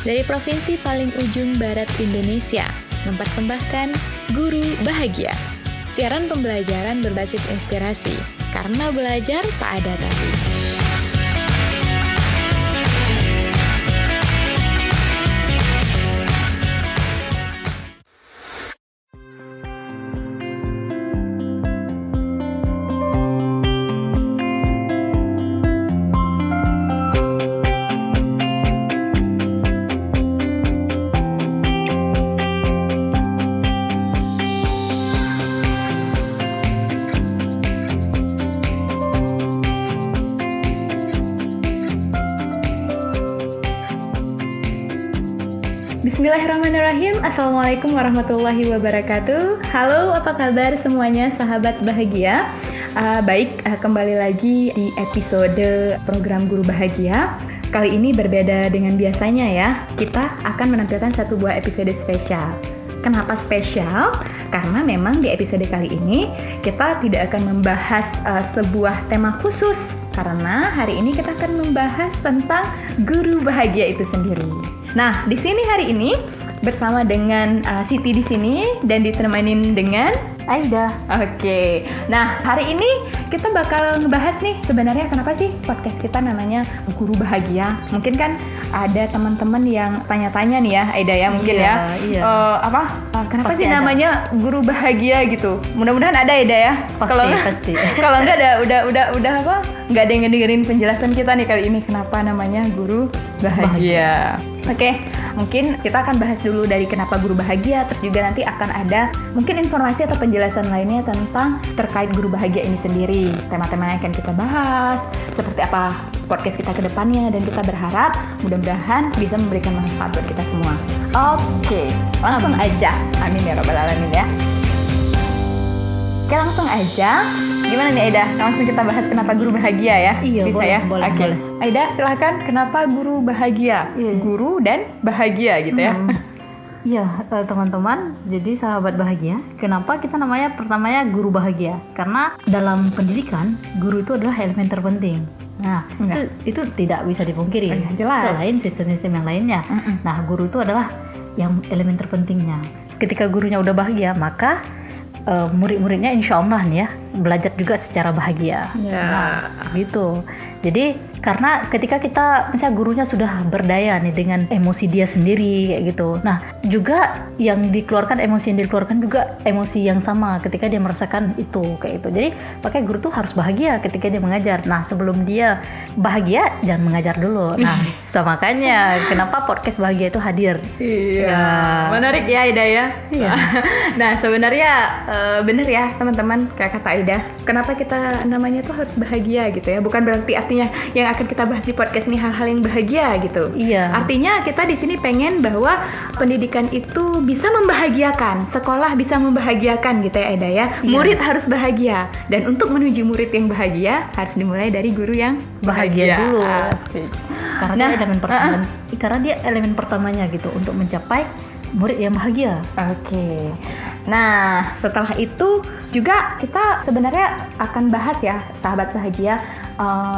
dari provinsi paling ujung barat Indonesia, mempersembahkan Guru Bahagia. Siaran pembelajaran berbasis inspirasi, karena belajar tak ada tapi. Bismillahirrahmanirrahim. Assalamualaikum warahmatullahi wabarakatuh. Halo, apa kabar semuanya sahabat bahagia? Kembali lagi di episode program Guru Bahagia. Kali ini berbeda dengan biasanya ya. Kita akan menampilkan satu buah episode spesial. Kenapa spesial? Karena memang di episode kali ini kita tidak akan membahas sebuah tema khusus. Karena hari ini kita akan membahas tentang guru bahagia itu sendiri. Nah, di sini hari ini bersama dengan Siti di sini dan ditemenin dengan Aida. Oke. Nah, hari ini kita bakal ngebahas nih sebenarnya kenapa sih podcast kita namanya Guru Bahagia. Mungkin kan ada teman-teman yang tanya-tanya nih ya, Aida ya, mungkin Iya. Kenapa Pasti sih ada. namanya Guru Bahagia gitu? Mudah-mudahan ada, Aida ya. Pasti. Kalau enggak udah apa? Enggak ada yang ngedengerin penjelasan kita nih kali ini kenapa namanya Guru Bahagia. Oke, mungkin kita akan bahas dulu dari kenapa Guru Bahagia, terus juga nanti akan ada mungkin informasi atau penjelasan lainnya tentang terkait Guru Bahagia ini sendiri. Tema-tema yang akan kita bahas, seperti apa podcast kita ke depannya, dan kita berharap mudah-mudahan bisa memberikan manfaat buat kita semua. Oke, langsung aja. Amin ya rabbal alamin ya. Oke, langsung aja. Gimana nih Aida? Langsung kita bahas kenapa Guru Bahagia ya? Iya, Bisa boleh, ya? boleh, Oke. boleh. Aida, silahkan. Kenapa Guru Bahagia? Iya. Guru dan bahagia gitu ya? Iya, teman-teman, jadi sahabat bahagia, kenapa kita pertamanya Guru Bahagia? Karena dalam pendidikan, guru itu adalah elemen terpenting. Nah, itu tidak bisa dipungkiri. Jelas. Selain sistem-sistem yang lainnya. Nah, guru itu adalah yang elemen terpentingnya. Ketika gurunya udah bahagia, maka murid-muridnya insya Allah nih ya belajar juga secara bahagia. Nah, gitu. Jadi karena ketika kita misalnya gurunya sudah berdaya nih dengan emosi dia sendiri kayak gitu. Nah, juga yang dikeluarkan juga emosi yang sama ketika dia merasakan itu kayak itu. Jadi pakai guru tuh harus bahagia ketika dia mengajar. Nah, sebelum dia bahagia jangan mengajar dulu. Nah, makanya kenapa podcast bahagia itu hadir. Iya. Menarik ya Aida ya. Iya. Nah, sebenarnya bener ya teman-teman, kayak kata Aida, kenapa kita namanya tuh harus bahagia gitu ya? Bukan berarti artinya yang akan kita bahas di podcast ini hal-hal yang bahagia gitu. Iya. Artinya kita di sini pengen bahwa pendidikan itu bisa membahagiakan, sekolah bisa membahagiakan gitu ya Aida ya. Iya. Murid harus bahagia, dan untuk menuju murid yang bahagia harus dimulai dari guru yang Bahagia dulu. Asik. Karena dia elemen pertamanya gitu untuk mencapai murid yang bahagia. Oke. Nah, setelah itu juga kita sebenarnya akan bahas ya, sahabat bahagia.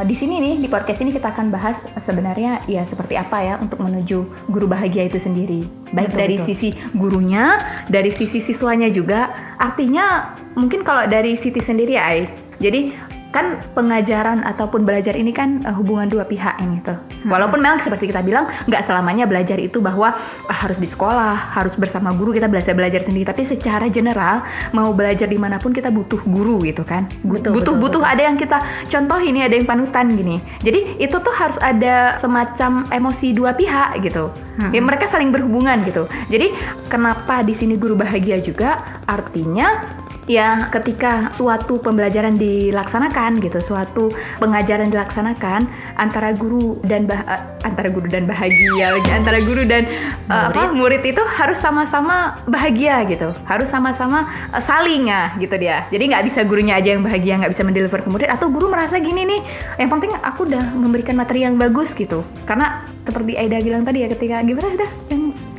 Di sini nih, di podcast ini kita akan bahas sebenarnya ya seperti apa ya untuk menuju guru bahagia itu sendiri. Baik Betul, dari betul. sisi gurunya, dari sisi siswanya juga. Artinya mungkin kalau dari Siti sendiri ya, Ai. Jadi kan pengajaran ataupun belajar ini kan hubungan dua pihak ini tuh. Walaupun memang seperti kita bilang nggak selamanya belajar itu bahwa harus di sekolah, harus bersama guru, kita belajar sendiri. Tapi secara general mau belajar dimanapun kita butuh guru gitu kan. Butuh ada yang kita contoh ini, ada yang panutan gini. Jadi itu tuh harus ada semacam emosi dua pihak gitu. Ya, mereka saling berhubungan gitu. Jadi kenapa di sini Guru Bahagia juga artinya ya ketika suatu pembelajaran dilaksanakan gitu, suatu pengajaran dilaksanakan antara guru dan bahagia lagi, antara guru dan murid itu harus sama-sama bahagia gitu, harus sama-sama saling gitu dia. Jadi nggak bisa gurunya aja yang bahagia, nggak bisa mendeliver ke murid, atau guru merasa gini nih, yang penting aku udah memberikan materi yang bagus gitu. Karena seperti Aida bilang tadi ya,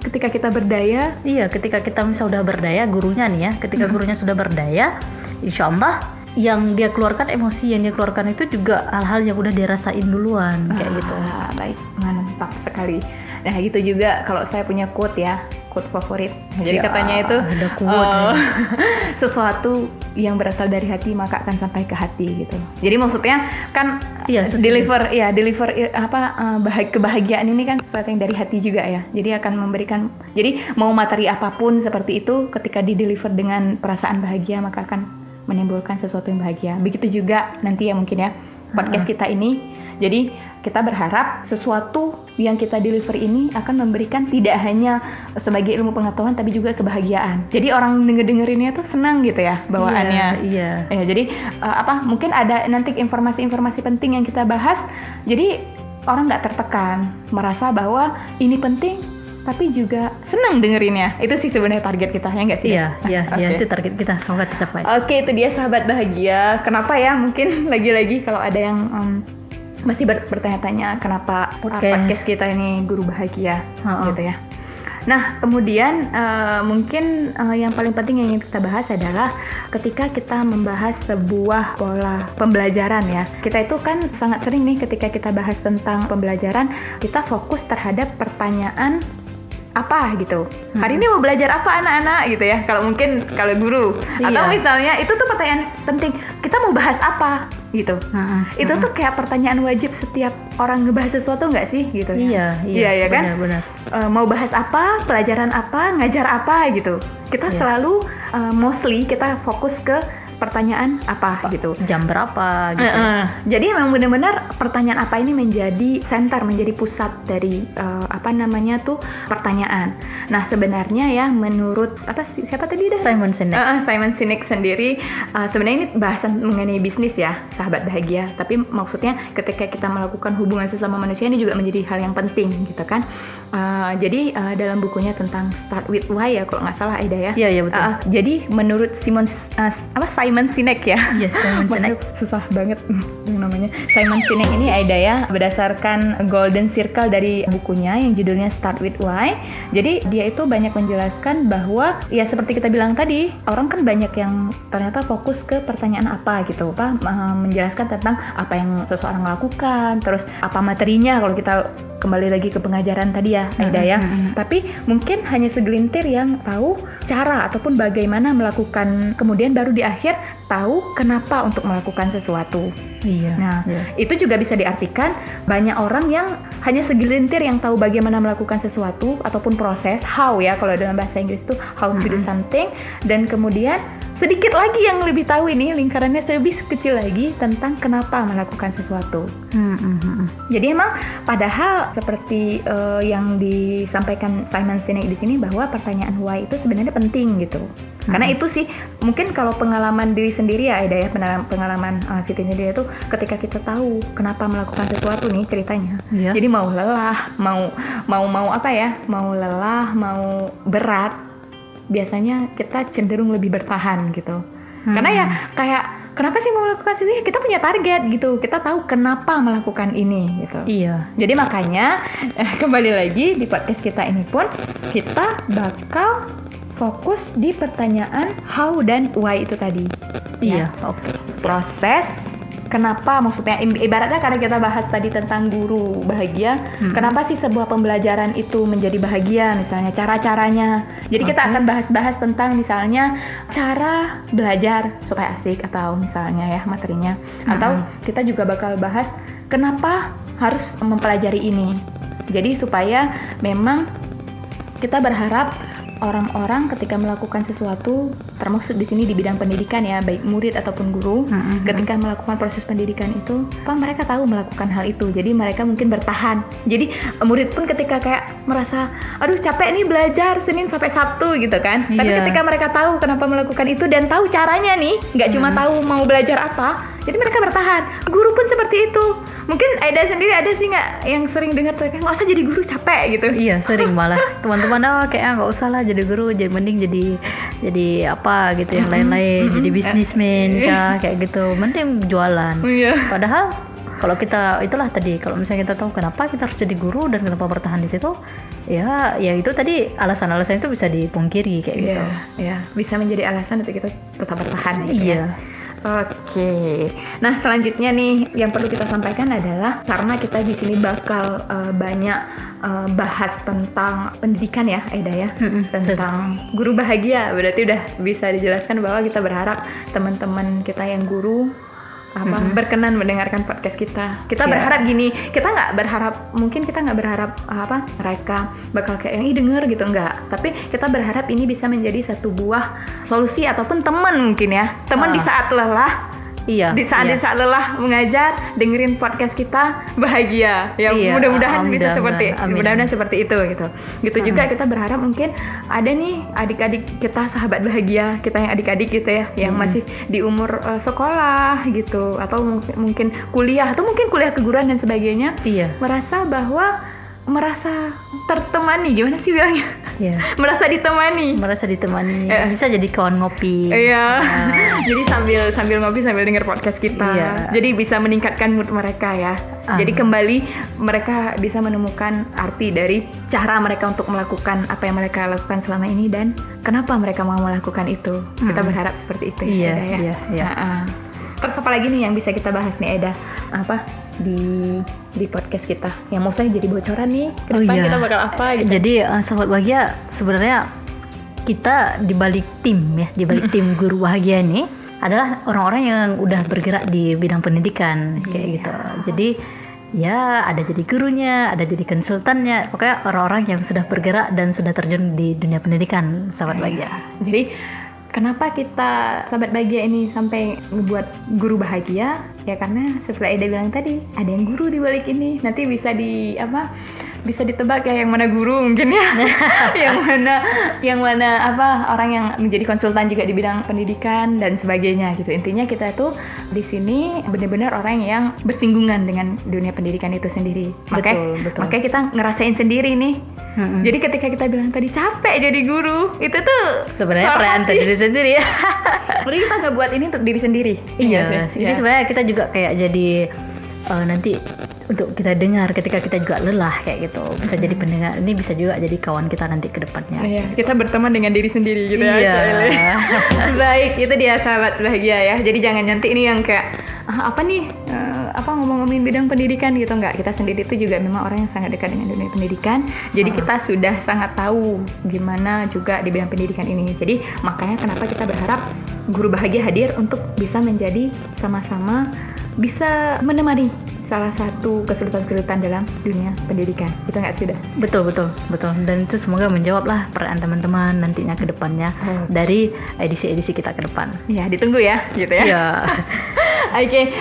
ketika kita berdaya. Iya, ketika kita misal udah berdaya, gurunya nih ya, ketika gurunya sudah berdaya, insya Allah yang dia keluarkan, emosi yang dia keluarkan itu juga hal-hal yang udah dirasain duluan kayak gitu. Baik, mantap sekali. Nah gitu juga kalau saya punya quote ya, quote favorit. Jadi Ya, katanya itu ada quote. sesuatu yang berasal dari hati maka akan sampai ke hati gitu. Jadi maksudnya kan Iya, setuju. deliver kebahagiaan ini kan sesuatu yang dari hati juga ya. Jadi akan memberikan, jadi mau materi apapun seperti itu ketika di deliver dengan perasaan bahagia maka akan menimbulkan sesuatu yang bahagia. Begitu juga nanti ya mungkin ya podcast kita ini. Jadi kita berharap sesuatu yang kita deliver ini akan memberikan tidak hanya sebagai ilmu pengetahuan tapi juga kebahagiaan. Jadi orang dengerinnya tuh senang gitu ya bawaannya. Iya. Ya, jadi mungkin ada nanti informasi-informasi penting yang kita bahas. Jadi orang nggak tertekan, merasa bahwa ini penting tapi juga senang dengerinnya. Itu sih sebenarnya target kita, ya nggak sih? Iya, Oke. itu target kita, semoga tercapai. Oke, itu dia sahabat bahagia. Kenapa ya? Mungkin lagi-lagi kalau ada yang masih bertanya-tanya kenapa podcast kita ini Guru Bahagia, gitu ya. Nah, kemudian mungkin yang paling penting yang ingin kita bahas adalah ketika kita membahas sebuah pola pembelajaran ya. Kita itu kan sangat sering nih ketika kita bahas tentang pembelajaran, kita fokus terhadap pertanyaan apa gitu. Hari ini mau belajar apa anak-anak gitu ya. Kalau mungkin kalau guru atau misalnya itu tuh pertanyaan penting. Kita mau bahas apa gitu. Itu tuh kayak pertanyaan wajib setiap orang ngebahas sesuatu nggak sih gitu ya. Iya kan? Benar. Mau bahas apa, pelajaran apa, ngajar apa gitu. Kita selalu mostly kita fokus ke pertanyaan apa gitu. Jam berapa gitu. Jadi memang benar-benar pertanyaan apa ini menjadi center, menjadi pusat dari pertanyaan. Nah, sebenarnya ya menurut siapa tadi dah? Simon Sinek. Simon Sinek sendiri sebenarnya ini bahasan mengenai bisnis ya, sahabat bahagia. Tapi maksudnya ketika kita melakukan hubungan sesama manusia ini juga menjadi hal yang penting gitu kan. Jadi dalam bukunya tentang Start with Why ya kalau nggak salah Aida ya. Iya betul. Jadi menurut Simon Sinek ya. Yes, Simon Sinek. Susah banget yang namanya. Simon Sinek ini Aida ya, berdasarkan Golden Circle dari bukunya yang judulnya Start with Why. Jadi dia itu banyak menjelaskan bahwa ya seperti kita bilang tadi, orang kan banyak yang ternyata fokus ke pertanyaan apa gitu, menjelaskan tentang apa yang seseorang lakukan, terus apa materinya kalau kita kembali lagi ke pengajaran tadi ya Aida ya. Tapi mungkin hanya segelintir yang tahu cara ataupun bagaimana melakukan, kemudian baru di akhir tahu kenapa untuk melakukan sesuatu. Iya. Nah, itu juga bisa diartikan banyak orang yang hanya segelintir yang tahu bagaimana melakukan sesuatu ataupun proses, how ya kalau dalam bahasa Inggris itu how to do something, dan kemudian sedikit lagi yang lebih tahu ini lingkarannya lebih kecil lagi tentang kenapa melakukan sesuatu. Jadi emang padahal seperti yang disampaikan Simon Sinek di sini bahwa pertanyaan why itu sebenarnya penting gitu. Karena itu sih mungkin kalau pengalaman diri sendiri ya Aida ya, pengalaman Siti sendiri itu ketika kita tahu kenapa melakukan sesuatu nih ceritanya. Jadi mau lelah, mau apa ya, mau lelah, mau berat, biasanya kita cenderung lebih bertahan gitu. Karena ya kayak kenapa sih mau melakukan ini? Kita punya target gitu. Kita tahu kenapa melakukan ini gitu. Iya. Jadi makanya kembali lagi di podcast kita ini pun kita bakal fokus di pertanyaan how dan why itu tadi. Iya. Oke. Proses kenapa, maksudnya ibaratnya karena kita bahas tadi tentang guru bahagia, kenapa sih sebuah pembelajaran itu menjadi bahagia, misalnya cara-caranya. Jadi kita akan bahas-bahas tentang misalnya cara belajar supaya asik atau misalnya ya materinya. Atau kita juga bakal bahas kenapa harus mempelajari ini. Jadi supaya memang kita berharap orang-orang ketika melakukan sesuatu, termasuk di sini di bidang pendidikan ya, baik murid ataupun guru, ketika melakukan proses pendidikan itu, mereka tahu melakukan hal itu. Jadi mereka mungkin bertahan. Jadi murid pun ketika kayak merasa, aduh capek nih belajar Senin sampai Sabtu gitu kan. Tapi ketika mereka tahu kenapa melakukan itu dan tahu caranya nih, nggak cuma tahu mau belajar apa, jadi mereka bertahan. Guru pun seperti itu. Mungkin Aida sendiri ada sih nggak yang sering dengar tuh kayak nggak usah jadi guru capek gitu? Iya sering malah teman-teman kayaknya nggak usah lah jadi guru, jadi mending jadi apa gitu yang lain-lain, jadi bisnismen kah kayak gitu, mending jualan. Padahal kalau kita itulah tadi, kalau misalnya kita tahu kenapa kita harus jadi guru dan kenapa bertahan di situ, ya itu tadi alasan-alasan itu bisa dipungkiri kayak gitu. Iya, bisa menjadi alasan untuk kita tetap bertahan. Gitu ya. Oke. Nah, selanjutnya nih yang perlu kita sampaikan adalah karena kita di sini bakal banyak bahas tentang pendidikan ya, Aida ya, tentang guru bahagia. Berarti udah bisa dijelaskan bahwa kita berharap teman-teman kita yang guru berkenan mendengarkan podcast kita. Kita berharap gini, kita nggak berharap mereka bakal kayak yang denger gitu, enggak. Tapi kita berharap ini bisa menjadi satu buah solusi ataupun teman mungkin ya, teman di saat lelah. Iya. Di saat lelah mengajar, dengerin podcast kita bahagia. Ya mudah-mudahan bisa mudah-mudahan seperti itu gitu. Gitu juga kita berharap mungkin ada nih adik-adik kita sahabat bahagia, kita yang adik-adik gitu ya, yang masih di umur sekolah gitu atau mungkin kuliah atau mungkin kuliah keguruan dan sebagainya. Iya. Merasa tertemani, gimana sih bilangnya? Iya. Merasa ditemani. Bisa jadi kawan ngopi. Iya. Jadi sambil ngopi sambil denger podcast kita. Iya. Jadi bisa meningkatkan mood mereka ya. Jadi kembali mereka bisa menemukan arti dari cara mereka untuk melakukan apa yang mereka lakukan selama ini dan kenapa mereka mau melakukan itu. Kita berharap seperti itu ya. Iya. Terus apa lagi nih yang bisa kita bahas nih, Eda? Di podcast kita yang mau saya jadi bocoran nih ke depan kita bakal apa gitu. Jadi sahabat bahagia, sebenarnya kita di balik tim guru bahagia ini adalah orang-orang yang udah bergerak di bidang pendidikan kayak gitu. Jadi ya ada jadi gurunya, ada jadi konsultannya, pokoknya orang-orang yang sudah bergerak dan sudah terjun di dunia pendidikan, sahabat bahagia. Jadi kenapa kita sahabat bahagia ini sampai ngebuat guru bahagia? Ya karena setelah Eda bilang tadi, ada yang guru di balik ini. Nanti bisa ditebak ya yang mana guru mungkin ya. yang mana orang yang menjadi konsultan juga di bidang pendidikan dan sebagainya gitu. Intinya kita tuh di sini benar-benar orang yang bersinggungan dengan dunia pendidikan itu sendiri. Makanya kita ngerasain sendiri nih. Jadi ketika kita bilang tadi capek jadi guru, itu tuh sebenarnya perayaan diri sendiri ya. Berarti kita nggak buat ini untuk diri sendiri. Iya. Jadi sebenarnya kita juga kayak jadi nanti untuk kita dengar ketika kita juga lelah kayak gitu. Bisa jadi pendengar, ini bisa juga jadi kawan kita nanti ke depannya. Iya, kita berteman dengan diri sendiri gitu ya. Baik, itu dia sahabat bahagia ya. Jadi jangan nanti ini yang kayak ngomong-ngomongin bidang pendidikan gitu, enggak. Kita sendiri itu juga memang orang yang sangat dekat dengan dunia pendidikan. Jadi kita sudah sangat tahu gimana juga di bidang pendidikan ini. Jadi makanya kenapa kita berharap guru bahagia hadir untuk bisa menjadi sama-sama bisa menemani salah satu kesulitan-kesulitan dalam dunia pendidikan. Itu nggak sih, dah? Betul. Dan itu semoga menjawablah pertanyaan teman-teman nantinya ke depannya dari edisi-edisi kita ke depan. Ya, ditunggu ya, gitu ya. Iya. Oke.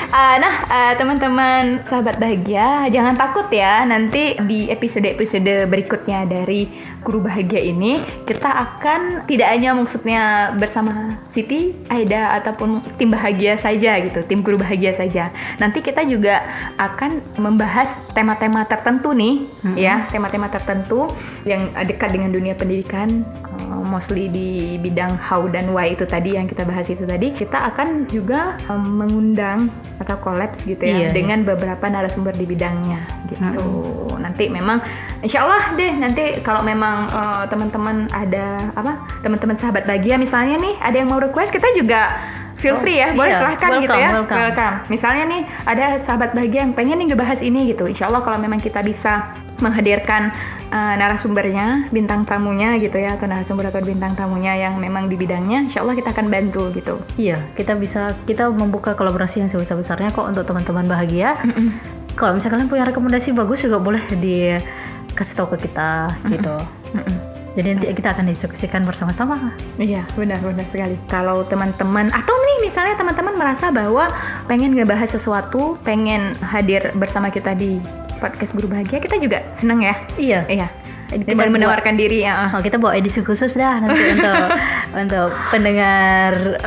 Teman-teman sahabat bahagia, jangan takut ya. Nanti di episode-episode berikutnya dari Guru Bahagia ini, kita akan tidak hanya maksudnya bersama Siti, Aida, ataupun tim bahagia saja gitu, tim Guru Bahagia saja. Nanti kita juga akan membahas tema-tema tertentu nih, ya, tema-tema tertentu yang dekat dengan dunia pendidikan, mostly di bidang how dan why itu tadi yang kita bahas itu tadi. Kita akan juga mengundang atau kolaps gitu ya dengan beberapa narasumber di bidangnya gitu. Nanti memang insya Allah deh, nanti kalau memang teman-teman ada teman-teman sahabat bahagia misalnya nih ada yang mau request, kita juga feel free ya, boleh silahkan gitu ya. Welcome. Misalnya nih ada sahabat bahagia yang pengen nih ngebahas ini gitu. Insya Allah kalau memang kita bisa menghadirkan narasumbernya, bintang tamunya gitu ya, atau narasumber atau bintang tamunya yang memang di bidangnya, insya Allah kita akan bantu gitu. Iya, kita membuka kolaborasi yang sebesar-besarnya kok untuk teman-teman bahagia. Kalau misalnya kalian punya rekomendasi bagus juga boleh dikasih tahu ke kita gitu. Jadi nanti kita akan diskusikan bersama-sama. Iya, benar sekali. Kalau teman-teman atau nih misalnya teman-teman merasa bahwa pengen ngebahas sesuatu, pengen hadir bersama kita di podcast Guru Bahagia, kita juga senang ya. Iya. Kita menawarkan diri ya. Kita bawa edisi khusus dah nanti untuk pendengar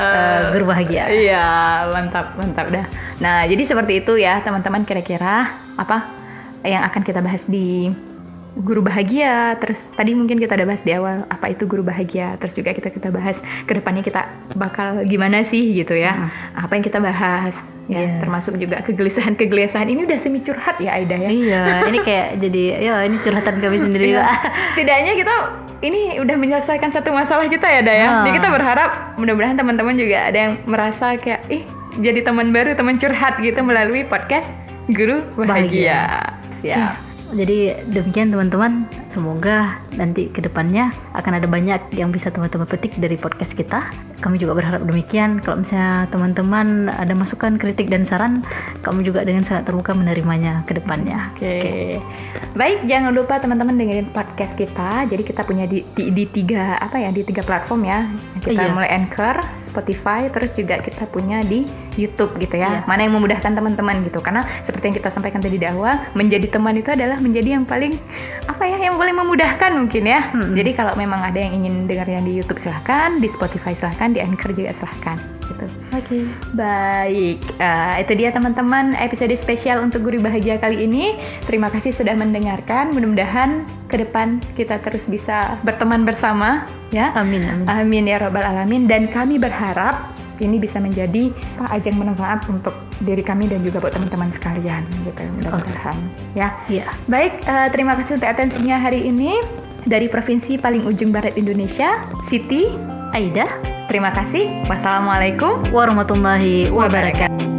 Guru Bahagia. Iya, mantap dah. Nah, jadi seperti itu ya teman-teman, kira-kira apa yang akan kita bahas di Guru Bahagia. Terus tadi mungkin kita udah bahas di awal apa itu Guru Bahagia. Terus juga kita bahas ke depannya kita bakal gimana sih gitu ya. Apa yang kita bahas ya, termasuk juga kegelisahan ini udah semi curhat ya Aida ya. Iya, ini kayak jadi ini curhatan kami sendiri juga. Setidaknya kita ini udah menyelesaikan satu masalah kita ya, Daya. Jadi kita berharap mudah-mudahan teman-teman juga ada yang merasa kayak jadi teman baru, teman curhat gitu melalui podcast Guru Bahagia. Siap. Jadi demikian teman-teman, semoga nanti ke depannya akan ada banyak yang bisa teman-teman petik dari podcast kita. Kami juga berharap demikian. Kalau misalnya teman-teman ada masukan, kritik dan saran, kami juga dengan sangat terbuka menerimanya ke depannya. Oke. Baik, jangan lupa teman-teman dengerin podcast kita. Jadi kita punya di tiga platform ya. Kita mulai Anchor, Spotify, terus juga kita punya di YouTube gitu ya. Mana yang memudahkan teman-teman gitu. Karena seperti yang kita sampaikan tadi di awal, menjadi teman itu adalah menjadi yang paling yang paling memudahkan mungkin ya. Jadi kalau memang ada yang ingin dengarnya di YouTube silahkan, di Spotify silahkan, di Anchor juga silahkan gitu. Oke. Baik, itu dia teman-teman episode spesial untuk Guru Bahagia kali ini. Terima kasih sudah mendengarkan. Mudah-mudahan ke depan kita terus bisa berteman bersama ya. Amin. Amin ya rabbal alamin. Dan kami berharap ini bisa menjadi ajang bermanfaat untuk diri kami dan juga buat teman-teman sekalian gitu, mudah-mudahan ya. Baik, terima kasih untuk atensinya hari ini. Dari provinsi paling ujung barat Indonesia, Siti Aida. Terima kasih. Wassalamualaikum warahmatullahi wabarakatuh.